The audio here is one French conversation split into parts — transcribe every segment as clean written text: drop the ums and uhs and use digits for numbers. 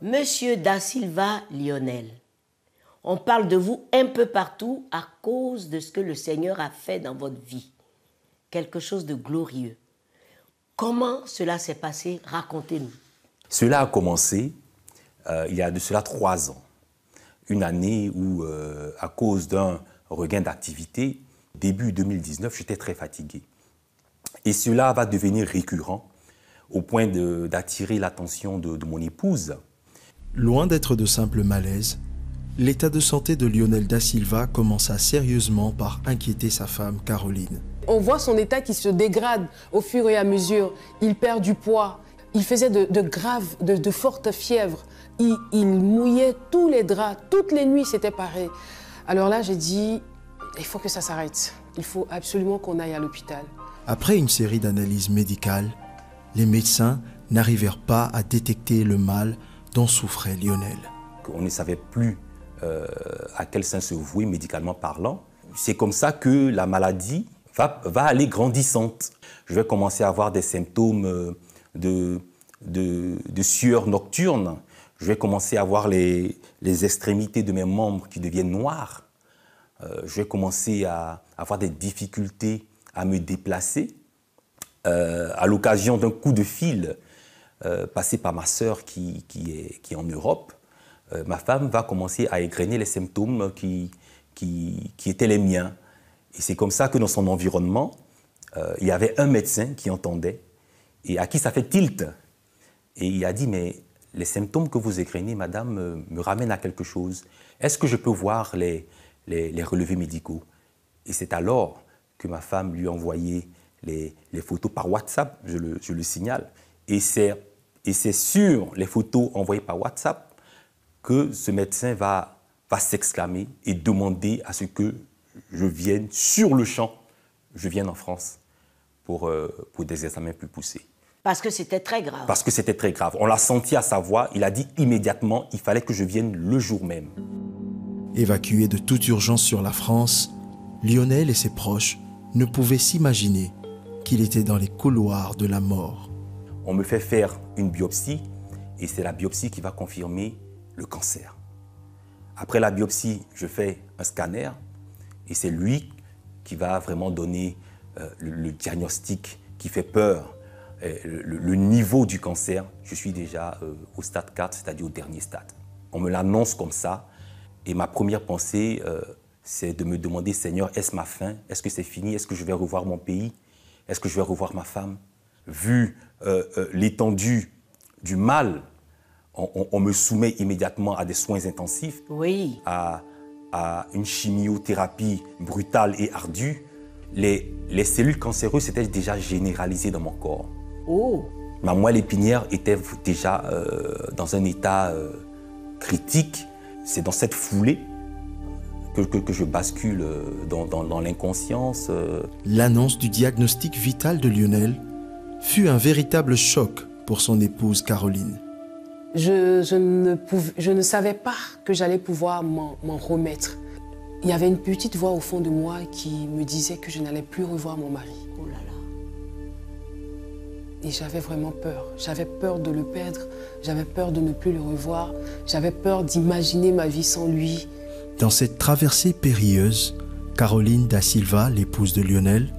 Monsieur Da Silva Lionel, on parle de vous un peu partout à cause de ce que le Seigneur a fait dans votre vie. Quelque chose de glorieux. Comment cela s'est passé? Racontez-nous. Cela a commencé il y a de cela 3 ans. Une année où, à cause d'un regain d'activité, début 2019, j'étais très fatigué. Et cela va devenir récurrent au point d'attirer l'attention de mon épouse. Loin d'être de simples malaises, l'état de santé de Lionel Da Silva commença sérieusement par inquiéter sa femme Caroline. On voit son état qui se dégrade au fur et à mesure. Il perd du poids. Il faisait de fortes fièvres. Il mouillait tous les draps. Toutes les nuits, c'était pareil. Alors là, j'ai dit, il faut que ça s'arrête. Il faut absolument qu'on aille à l'hôpital. Après une série d'analyses médicales, les médecins n'arrivèrent pas à détecter le mal dont souffrait Lionel. On ne savait plus à quel sein se vouer médicalement parlant. C'est comme ça que la maladie va aller grandissante. Je vais commencer à avoir des symptômes de sueur nocturne. Je vais commencer à avoir les extrémités de mes membres qui deviennent noires. Je vais commencer à avoir des difficultés à me déplacer. À l'occasion d'un coup de fil passé par ma sœur qui est en Europe, ma femme va commencer à égrener les symptômes qui étaient les miens. Et c'est comme ça que dans son environnement, il y avait un médecin qui entendait et à qui ça fait tilt. Et il a dit, mais les symptômes que vous égrenez, madame, me ramènent à quelque chose. Est-ce que je peux voir les relevés médicaux? Et c'est alors que ma femme lui a envoyé les photos par WhatsApp, je le signale. Et c'est sur les photos envoyées par WhatsApp que ce médecin va s'exclamer et demander à ce que je vienne sur le champ, je vienne en France pour des examens plus poussés. Parce que c'était très grave. Parce que c'était très grave. On l'a senti à sa voix, il a dit immédiatement, il fallait que je vienne le jour même. Évacué de toute urgence sur la France, Lionel et ses proches ne pouvaient s'imaginer qu'il était dans les couloirs de la mort. On me fait faire une biopsie et c'est la biopsie qui va confirmer le cancer. Après la biopsie, je fais un scanner et c'est lui qui va vraiment donner le diagnostic qui fait peur. Le niveau du cancer, je suis déjà au stade 4, c'est-à-dire au dernier stade. On me l'annonce comme ça et ma première pensée, c'est de me demander, Seigneur, est-ce ma fin? Est-ce que c'est fini? Est-ce que je vais revoir mon pays? Est-ce que je vais revoir ma femme? Vu l'étendue du mal, on me soumet immédiatement à des soins intensifs, oui, à une chimiothérapie brutale et ardue. Les cellules cancéreuses s'étaient déjà généralisées dans mon corps. Oh. Ma moelle épinière était déjà dans un état critique. C'est dans cette foulée que je bascule dans l'inconscience. L'annonce du diagnostic vital de Lionel fut un véritable choc pour son épouse Caroline. Je ne savais pas que j'allais pouvoir m'en remettre. Il y avait une petite voix au fond de moi qui me disait que je n'allais plus revoir mon mari. Oh là là. Et j'avais vraiment peur. J'avais peur de le perdre, j'avais peur de ne plus le revoir, j'avais peur d'imaginer ma vie sans lui. Dans cette traversée périlleuse, Caroline Da Silva, l'épouse de Lionel,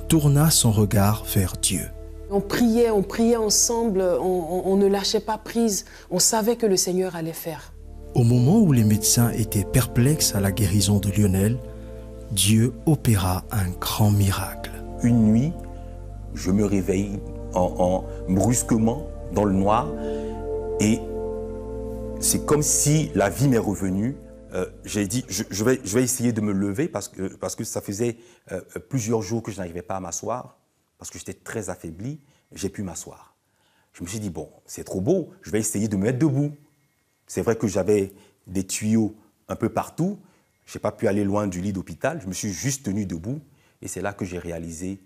tourna son regard vers Dieu. On priait ensemble, on ne lâchait pas prise, on savait que le Seigneur allait faire. Au moment où les médecins étaient perplexes à la guérison de Lionel, Dieu opéra un grand miracle. Une nuit, je me réveille brusquement dans le noir et c'est comme si la vie m'est revenue. J'ai dit, je vais essayer de me lever parce que ça faisait plusieurs jours que je n'arrivais pas à m'asseoir, parce que j'étais très affaibli, j'ai pu m'asseoir. Je me suis dit, bon, c'est trop beau, je vais essayer de me mettre debout. C'est vrai que j'avais des tuyaux un peu partout, je n'ai pas pu aller loin du lit d'hôpital, je me suis juste tenu debout et c'est là que j'ai réalisé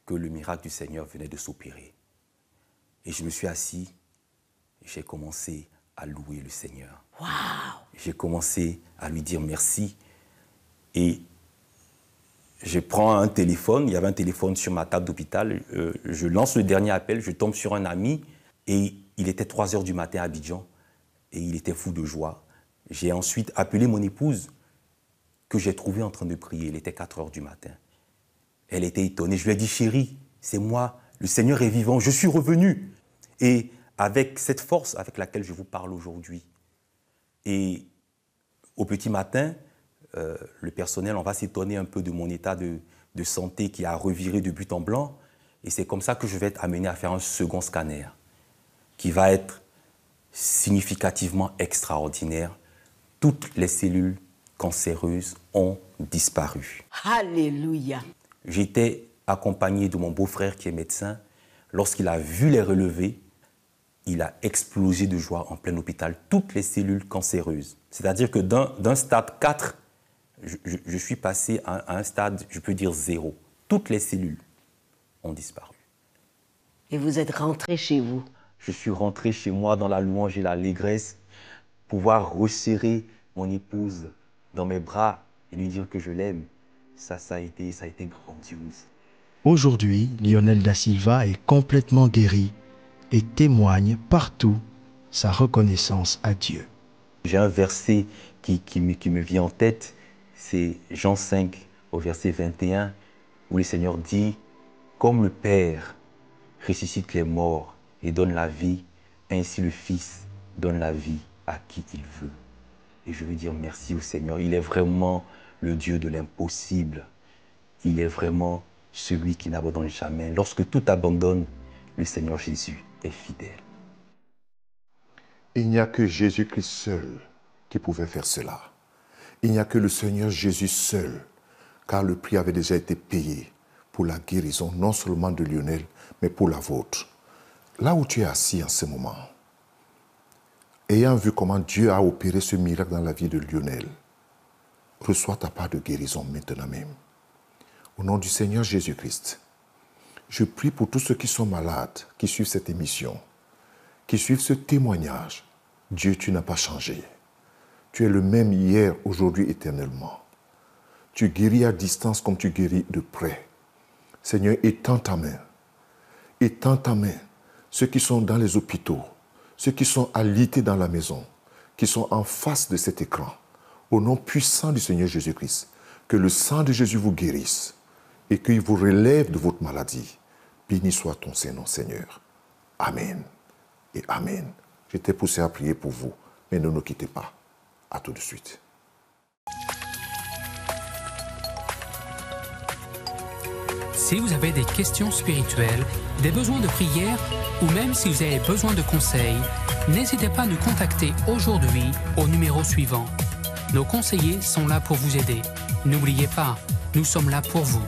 que le miracle du Seigneur venait de s'opérer. Et je me suis assis et j'ai commencé à louer le Seigneur. Wow. J'ai commencé à lui dire merci et je prends un téléphone, il y avait un téléphone sur ma table d'hôpital, je lance le dernier appel, je tombe sur un ami et il était 3 h du matin à Abidjan et il était fou de joie. J'ai ensuite appelé mon épouse, que j'ai trouvée en train de prier. Il était 4 heures du matin. Elle était étonnée. Je lui ai dit, chérie, c'est moi, le Seigneur est vivant, je suis revenu. Et avec cette force avec laquelle je vous parle aujourd'hui, et au petit matin, le personnel, on va s'étonner un peu de mon état de santé qui a reviré de but en blanc. Et c'est comme ça que je vais être amené à faire un second scanner qui va être significativement extraordinaire. Toutes les cellules cancéreuses ont disparu. Alléluia. J'étais accompagné de mon beau-frère qui est médecin. Lorsqu'il a vu les relevés, il a explosé de joie en plein hôpital. Toutes les cellules cancéreuses. C'est-à-dire que d'un stade 4, je suis passé à un stade, je peux dire 0. Toutes les cellules ont disparu. Et vous êtes rentré chez vous. Je suis rentré chez moi dans la louange et l'allégresse, pouvoir resserrer mon épouse dans mes bras et lui dire que je l'aime. Ça a été grandiose. Aujourd'hui, Lionel Da Silva est complètement guéri et témoigne partout sa reconnaissance à Dieu. J'ai un verset qui me vient en tête, c'est Jean 5 au verset 21, où le Seigneur dit « Comme le Père ressuscite les morts et donne la vie, ainsi le Fils donne la vie à qui il veut. » Et je veux dire merci au Seigneur. Il est vraiment le Dieu de l'impossible. Il est vraiment celui qui n'abandonne jamais. Lorsque tout abandonne, le Seigneur Jésus est fidèle. Il n'y a que Jésus-Christ seul qui pouvait faire cela. Il n'y a que le Seigneur Jésus seul, car le prix avait déjà été payé pour la guérison, non seulement de Lionel, mais pour la vôtre. Là où tu es assis en ce moment, ayant vu comment Dieu a opéré ce miracle dans la vie de Lionel, reçois ta part de guérison maintenant même. Au nom du Seigneur Jésus-Christ, je prie pour tous ceux qui sont malades, qui suivent cette émission, qui suivent ce témoignage. Dieu, tu n'as pas changé. Tu es le même hier, aujourd'hui, éternellement. Tu guéris à distance comme tu guéris de près. Seigneur, étends ta main. Étends ta main. Ceux qui sont dans les hôpitaux, ceux qui sont alités dans la maison, qui sont en face de cet écran, au nom puissant du Seigneur Jésus-Christ, que le sang de Jésus vous guérisse et qu'il vous relève de votre maladie. Béni soit ton Saint-Nom, Seigneur. Amen et Amen. J'étais poussé à prier pour vous, mais ne nous quittez pas. À tout de suite. Si vous avez des questions spirituelles, des besoins de prière ou même si vous avez besoin de conseils, n'hésitez pas à nous contacter aujourd'hui au numéro suivant. Nos conseillers sont là pour vous aider. N'oubliez pas, nous sommes là pour vous.